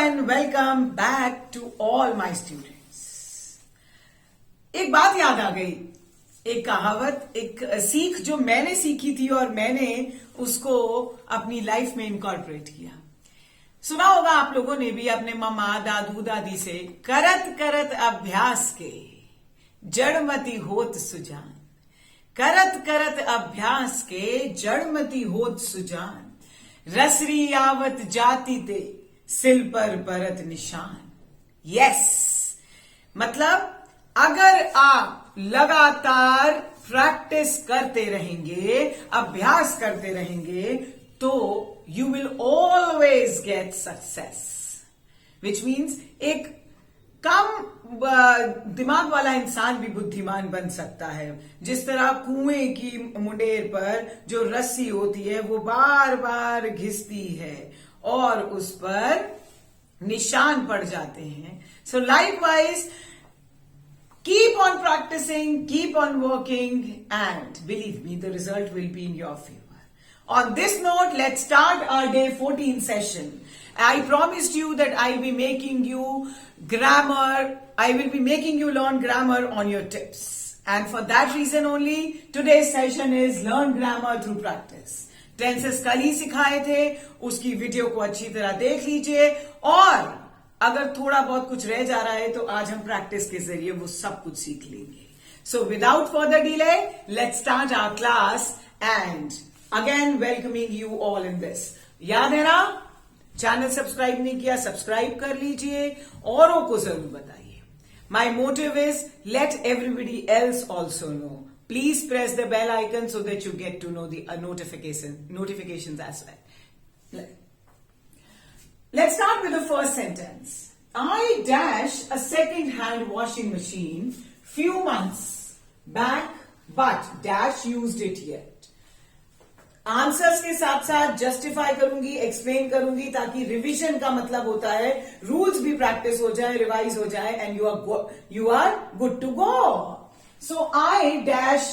and welcome back to all my students. एक बात याद आ गई, एक कहावत, एक सीख जो मैंने सीखी थी और मैंने उसको अपनी लाइफ में इनकॉर्पोरेट किया। सुना होगा आप लोगों ने भी अपने मम्मा दादू दादी से, करत करत अभ्यास के जड़मती होत सुजान, करत करत अभ्यास के जड़मती होत सुजान, रसरी आवत जाति ते सिल पर परत निशान। यस, मतलब अगर आप लगातार प्रैक्टिस करते रहेंगे, अभ्यास करते रहेंगे, तो you will always get success, which means एक कम दिमाग वाला इंसान भी बुद्धिमान बन सकता है। जिस तरह कुएं की मुंडेर पर जो रस्सी होती है वो बार बार घिसती है और उस पर निशान पड़ जाते हैं। सो likewise keep on practicing, keep on working, and believe me, the result will be in your favor. On this note, let's start our day 14 session. I promised you that I'll be making you grammar, I will be making you learn grammar on your tips. And for that reason only, today's session is learn grammar through practice. Tenses कल ही सिखाए थे, उसकी video को अच्छी तरह देख लीजिए, और अगर थोड़ा बहुत कुछ रह जा रहा है तो आज हम प्रैक्टिस के जरिए वो सब कुछ सीख लेंगे। So without further delay, let's start our class and again welcoming you all in this. याद है ना, चैनल सब्सक्राइब नहीं किया, सब्सक्राइब कर लीजिए, औरों को जरूर बताइए। My motive is let everybody else also know. Please press the bell icon so that you get to know the notifications as well. Let's start with the first sentence. I dash a second-hand washing machine few months back, but dash used it yet. Answers के साथ साथ justify करूंगी, explain करूंगी, ताकि revision का मतलब होता है रूल्स भी प्रैक्टिस हो जाए, रिवाइज हो जाए, and you are good to go. So I dash,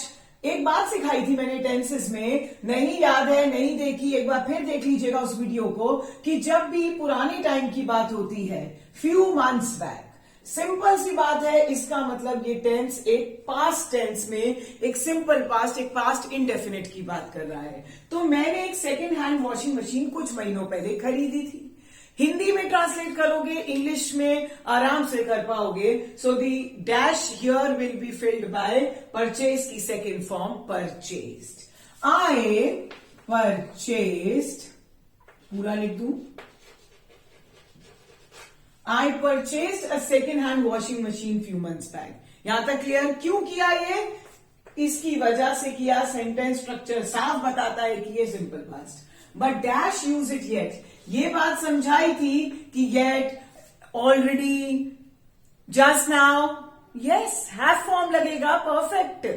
एक बात सिखाई थी मैंने टेंसेस में, नहीं याद है, नहीं देखी, एक बार फिर देख लीजिएगा उस वीडियो को, कि जब भी पुराने टाइम की बात होती है, फ्यू मंथ्स बैक, सिंपल सी बात है, इसका मतलब ये टेंस एक पास्ट टेंस में, एक सिंपल पास्ट, एक पास्ट इंडेफिनिट की बात कर रहा है। तो मैंने एक सेकेंड हैंड वॉशिंग मशीन कुछ महीनों पहले खरीदी थी। हिंदी में ट्रांसलेट करोगे, इंग्लिश में आराम से कर पाओगे। So the dash here will be filled by purchase की second form purchased. I purchased, पूरा लिख दूं, I purchased a second hand washing machine few months back. यहां तक क्लियर? क्यों किया ये? इसकी वजह से किया। सेंटेंस स्ट्रक्चर साफ बताता है कि ये simple past, but dash use it yet, ये बात समझाई थी कि yet, already, just now, yes, have form लगेगा, perfect.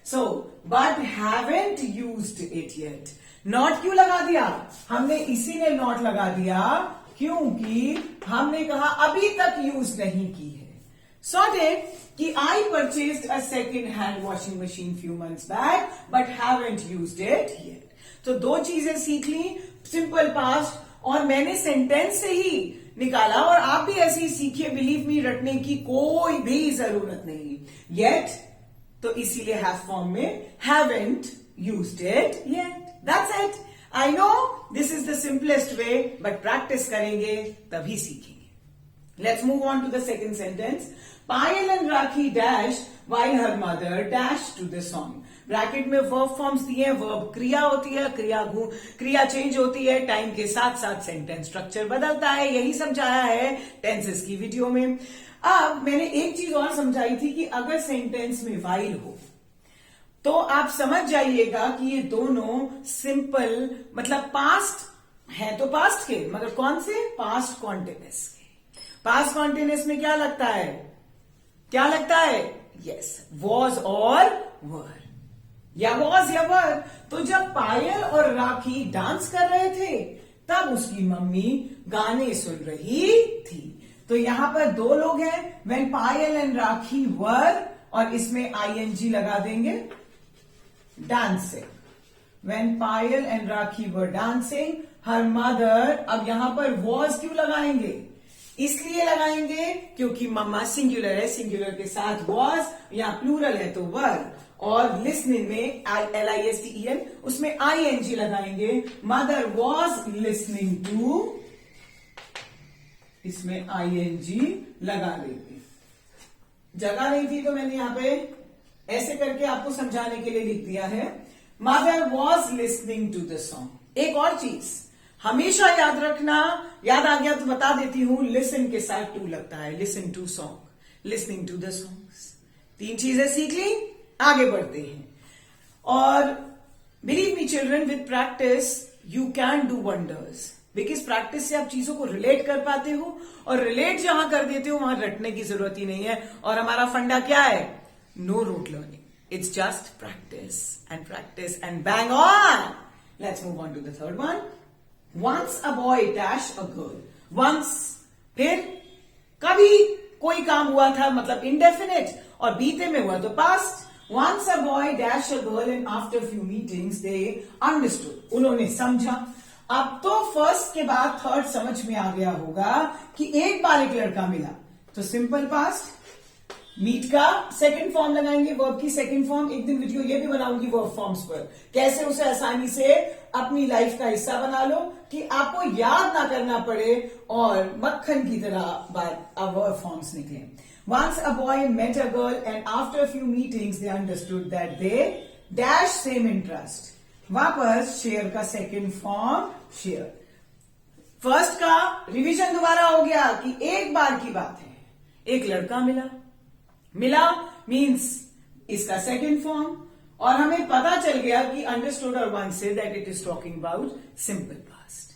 So but haven't used it yet. Not क्यों लगा दिया हमने? इसीलिए नॉट लगा दिया क्योंकि हमने कहा अभी तक यूज नहीं की है। Sorted कि I purchased a second hand washing machine few months back but haven't used it yet. तो दो चीजें सीख ली, सिंपल पास्ट, और मैंने सेंटेंस से ही निकाला, और आप भी ऐसे ही सीखिए, बिलीव मी, रटने की कोई भी जरूरत नहीं। येट तो इसीलिए हैव फॉर्म में, haven't used it yet. That's it. I know this is the simplest way, but practice करेंगे तभी सीखेंगे। Let's move on to the second sentence. Payal and Rakhi dash while her mother dash to the song. Bracket में verb forms दिए, verb क्रिया होती है, क्रिया change होती है, टाइम के साथ साथ सेंटेंस स्ट्रक्चर बदलता है, यही समझाया है टेंसेस की वीडियो में। अब मैंने एक चीज और समझाई थी कि अगर सेंटेंस में वाइल हो तो आप समझ जाइएगा कि ये दोनों सिंपल, मतलब पास्ट है तो पास्ट के, मगर कौन से? पास्ट कॉन्टिन्यूअस के। पास्ट कॉन्टिन्यूअस में क्या लगता है? क्या लगता है? यस, वॉज और वर, या वॉज या वर। तो जब पायल और राखी डांस कर रहे थे तब उसकी मम्मी गाने सुन रही थी। तो यहां पर दो लोग हैं, व्हेन पायल एंड राखी वर, और इसमें आईएनजी लगा देंगे, dancing. When Payal and rakhi were dancing, her mother, अब यहां पर वॉज क्यों लगाएंगे? इसलिए लगाएंगे क्योंकि मम्मा सिंगुलर है, सिंगुलर के साथ वॉज, या प्लूरल है तो वर, और लिसनिंग में LISTEN उसमें ING लगाएंगे। मदर वॉज लिसनिंग टू, इसमें ING लगा देंगे। जगह नहीं थी तो मैंने यहां पे ऐसे करके आपको समझाने के लिए लिख दिया है। Mother was listening to the song. एक और चीज हमेशा याद रखना, याद आ गया तो बता देती हूं, लिसन के साथ टू लगता है, listen to song, listening to the songs. 3 चीजें सीख ली, आगे बढ़ते हैं। और believe me children, with practice you can do wonders, because practice से आप चीजों को रिलेट कर पाते हो, और रिलेट जहां कर देते हो वहां रटने की जरूरत ही नहीं है। और हमारा फंडा क्या है? No rote learning, it's just practice and bang on. Let's move on to the third one. Once a boy dash a girl. Once, फिर कभी कोई काम हुआ था, मतलब इंडेफिनिट, और बीते में हुआ तो past. Once a boy dashed a girl and after a few meetings they understood, उन्होंने समझा। अब तो फर्स्ट के बाद थर्ड समझ में आ गया होगा कि एक बार एक लड़का मिला, तो सिंपल पास्ट, मीट का सेकंड फॉर्म लगाएंगे, वर्ब की सेकंड फॉर्म। एक दिन वीडियो ये भी बनाऊंगी वर्ब फॉर्म्स पर, कैसे उसे आसानी से अपनी लाइफ का हिस्सा बना लो कि आपको याद ना करना पड़े और मक्खन की तरह वर्ब फॉर्म्स निकले। Once a boy met a girl and after a few meetings they understood that they dash same interest. वापस शेयर का सेकंड फॉर्म शेयर। फर्स्ट का रिवीजन दोबारा हो गया कि एक बार की बात है, एक लड़का मिला मीन्स इसका सेकंड फॉर्म, और हमें पता चल गया कि अंडरस्टूड और वन से that it is talking about simple past.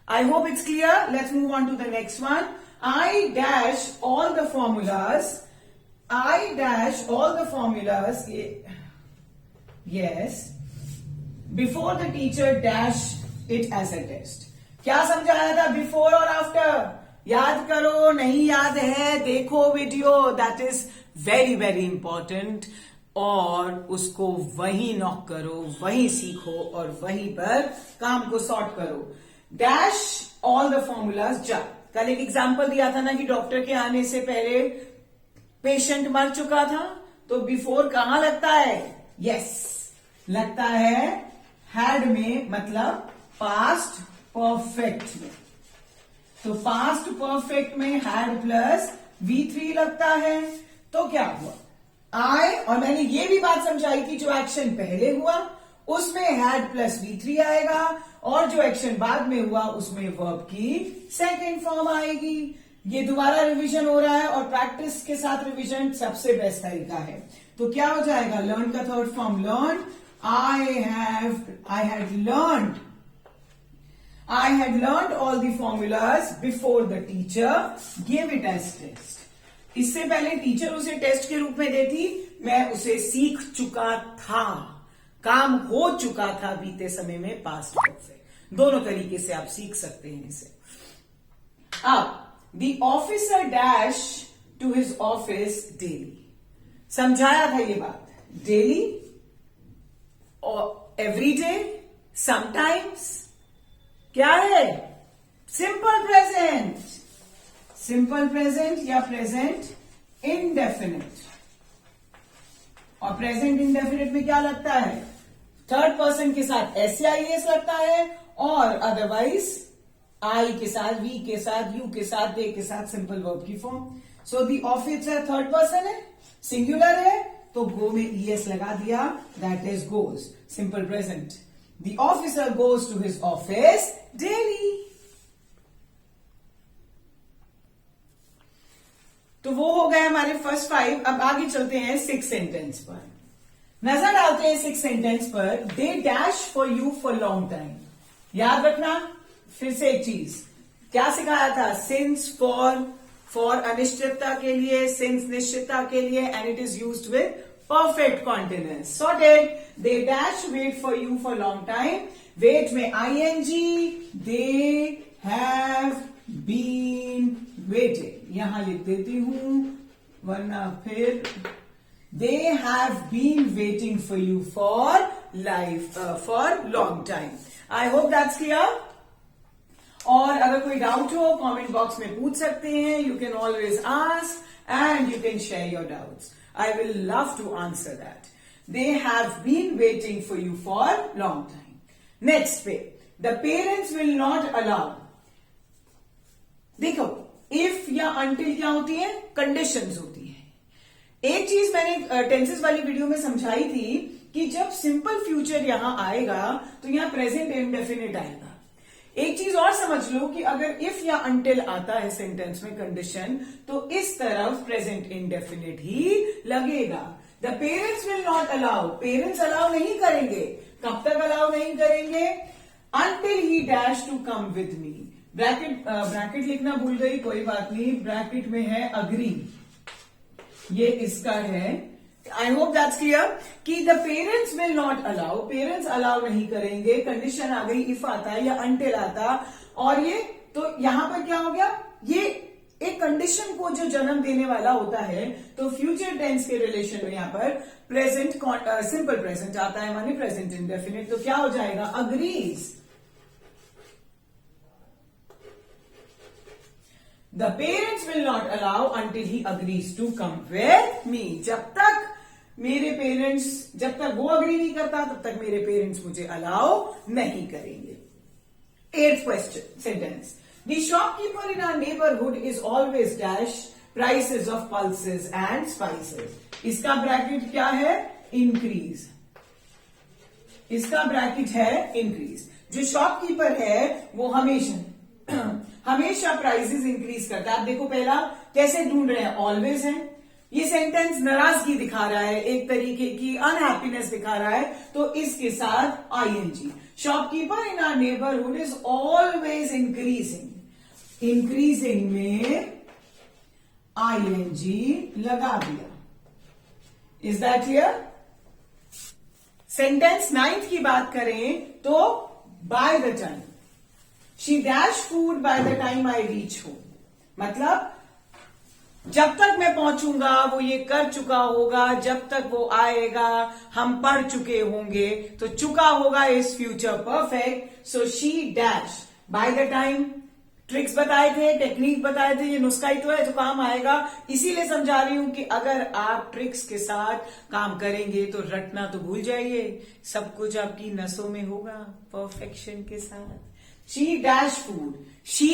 I hope it's clear. Let's move on to the next one. I dash all the formulas. Yes. Before the teacher dash it as a test. क्या समझाया था before और after? याद करो, नहीं याद है देखो video, that is very very important. और उसको वहीं नॉक करो, वहीं सीखो और वहीं पर काम को सॉर्ट करो। Dash all the formulas. जा, कल एक एग्जाम्पल दिया था ना कि डॉक्टर के आने से पहले पेशेंट मर चुका था, तो बिफोर कहां लगता है? यस, लगता है हैड में, मतलब पास्ट परफेक्ट में। तो पास्ट परफेक्ट में हैड प्लस V3 लगता है। तो क्या हुआ? आई, और मैंने ये भी बात समझाई कि जो एक्शन पहले हुआ उसमें हैड प्लस V3 आएगा, और जो एक्शन बाद में हुआ उसमें वर्ब की सेकंड फॉर्म आएगी। ये दोबारा रिवीजन हो रहा है, और प्रैक्टिस के साथ रिवीजन सबसे बेस्ट तरीका है। तो क्या हो जाएगा? लर्न का third form learn. I had learned all the formulas before the teacher gave it as test. इससे पहले टीचर उसे टेस्ट के रूप में देती, मैं उसे सीख चुका था, काम हो चुका था बीते समय में, पास्ट परफेक्ट। दोनों तरीके से आप सीख सकते हैं इसे। अब the officer dash to his office daily. समझाया था ये बात, डेली और एवरी डे, समटाइम्स। क्या है? सिंपल प्रेजेंट, सिंपल प्रेजेंट या प्रेजेंट इंडेफिनिट। और प्रेजेंट इंडेफिनिट में क्या लगता है? थर्ड पर्सन के साथ SAIS लगता है, और अदरवाइज आई के साथ, वी के साथ, यू के साथ, दे के साथ सिंपल वर्ब की form. So the officer third person है, सिंगुलर है, तो गो में ES लगा दिया, that is goes, simple present. The officer goes to his office daily. तो वो हो गए हमारे फर्स्ट 5। अब आगे चलते हैं 6 सेंटेंस पर, नजर डालते हैं 6 सेंटेंस पर। They dash for you for long time. याद रखना, फिर से एक चीज क्या सिखाया था? सिंस, फॉर अनिश्चितता के लिए, सिंस निश्चितता के लिए, and it is used with perfect continuous. Sorted. They dash wait for you for long time. Wait में ING, they have been waiting, यहां लिख देती हूं वरना फिर, they have been waiting for you for long time. I hope that's clear. और अगर कोई डाउट हो कमेंट बॉक्स में पूछ सकते हैं. You can always ask and you can share your doubts. I will love to answer that. They have been waiting for you for long time. Next पे, the parents will not allow. देखो, if या until क्या होती है? Conditions होती है. एक चीज मैंने टेंसेस वाली वीडियो में समझाई थी कि जब सिंपल फ्यूचर यहां आएगा तो यहां प्रेजेंट इंडेफिनिट आएगा. एक चीज और समझ लो कि अगर इफ या अंटिल आता है सेंटेंस में कंडीशन तो इस तरफ प्रेजेंट इंडेफिनिट ही लगेगा. The parents will not allow. Parents allow नहीं करेंगे. कब तक अलाउ नहीं करेंगे? Until he dash to come with me. Bracket लिखना भूल गई, कोई बात नहीं. ब्रैकेट में है अग्री. ये इसका है. आई होप दैट्स क्लियर कि the parents will not allow. Parents allow नहीं करेंगे. कंडीशन आ गई, इफ आता है या अंटिल आता. और ये तो यहां पर क्या हो गया? ये एक कंडीशन को जो जन्म देने वाला होता है तो फ्यूचर टेंस के रिलेशन में यहां पर प्रेजेंट सिंपल प्रेजेंट आता है, माने प्रेजेंट इंडेफिनिट. तो क्या हो जाएगा? Agrees. The parents will not allow until he agrees to come with me. जब तक वो अग्री नहीं करता तब तक मेरे पेरेंट्स मुझे अलाउ नहीं करेंगे. 8th question sentence. The shopkeeper in our neighborhood is always dash prices of pulses and spices. इसका ब्रैकेट क्या है? इंक्रीज. इसका ब्रैकेट है इंक्रीज. जो शॉपकीपर है वो हमेशा प्राइसेस इंक्रीज करता है. आप देखो पहला कैसे ढूंढ रहे हैं? ऑलवेज है. ये सेंटेंस नाराजगी दिखा रहा है, एक तरीके की अनहैप्पीनेस दिखा रहा है, तो इसके साथ ING. Shopkeeper in our neighbourhood is always increasing. Increasing में आईएनजी लगा दिया. Is that clear? Sentence 9th की बात करें तो by the time She dash food by the time I reach home. मतलब जब तक मैं पहुंचूंगा वो ये कर चुका होगा. जब तक वो आएगा हम पढ़ चुके होंगे. तो चुका होगा is future perfect. So she dash by the time. Tricks बताए थे, टेक्निक बताए थे, ये नुस्खा ही तो है जो काम आएगा. इसीलिए समझा रही हूं कि अगर आप ट्रिक्स के साथ काम करेंगे तो रटना तो भूल जाइए. सब कुछ आपकी नसों में होगा परफेक्शन के साथ. She dash food. She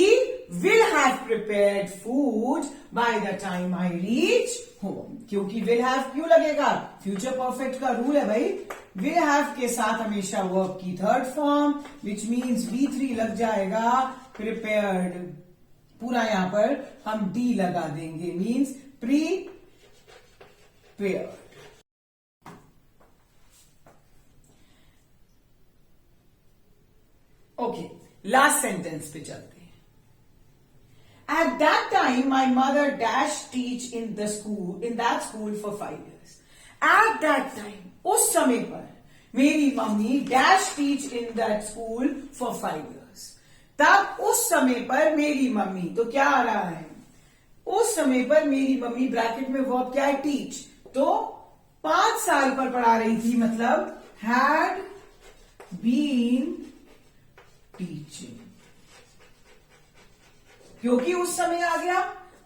will have prepared food by the time I reach home. क्योंकि will have क्यों लगेगा? फ्यूचर परफेक्ट का रूल है भाई. will have के साथ हमेशा वर्ब की third form which means V3 लग जाएगा. prepared पूरा यहां पर हम D लगा देंगे. means prepared. Okay, last sentence पे चलते हैं. At that time my mother dash teach in that school for 5 years. At that time, उस समय पर मेरी mummy dash teach in that school for 5 years. तब उस समय पर मेरी मम्मी, तो क्या आ रहा है? उस समय पर मेरी मम्मी ब्रैकेट में वर्ब क्या है? टीच. तो 5 साल पर पढ़ा रही थी, मतलब हैड बीन टीचिंग. क्योंकि उस समय आ गया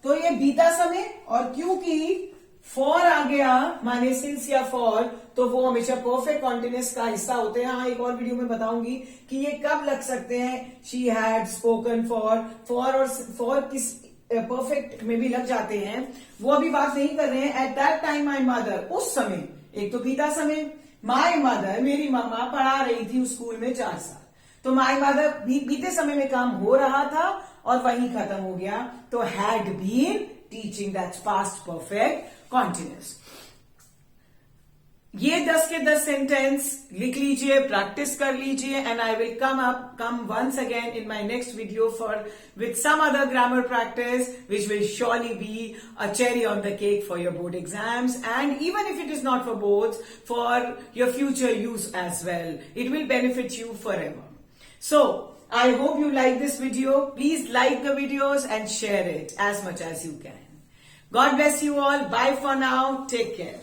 तो ये बीता समय, और क्योंकि फॉर आ गया माने सिंस या फॉर, तो वो हमेशा परफेक्ट कॉन्टिन्यूअस का हिस्सा होते हैं. हाँ, एक और वीडियो में बताऊंगी कि ये कब लग सकते हैं. शी हैड स्पोकन फॉर और फॉर किस परफेक्ट में भी लग जाते हैं, वो अभी बात नहीं कर रहे हैं. At that time my mother, उस समय, एक तो बीता समय. माई मदर, मेरी मम्मा पढ़ा रही थी उस स्कूल में 4 साल. तो माई मदर बीते समय में काम हो रहा था और वहीं खत्म हो गया. तो had been teaching, that's past perfect continuous. ये 10 के 10 सेंटेंस लिख लीजिए, प्रैक्टिस कर लीजिए, and I will come once again in my next video with some other grammar practice which will surely be a cherry on the cake for your board exams, and even if it is not for boards, for your future use as well. It will benefit you forever. So I hope you like this video. Please like the videos and share it as much as you can. God bless you all. Bye for now. Take care.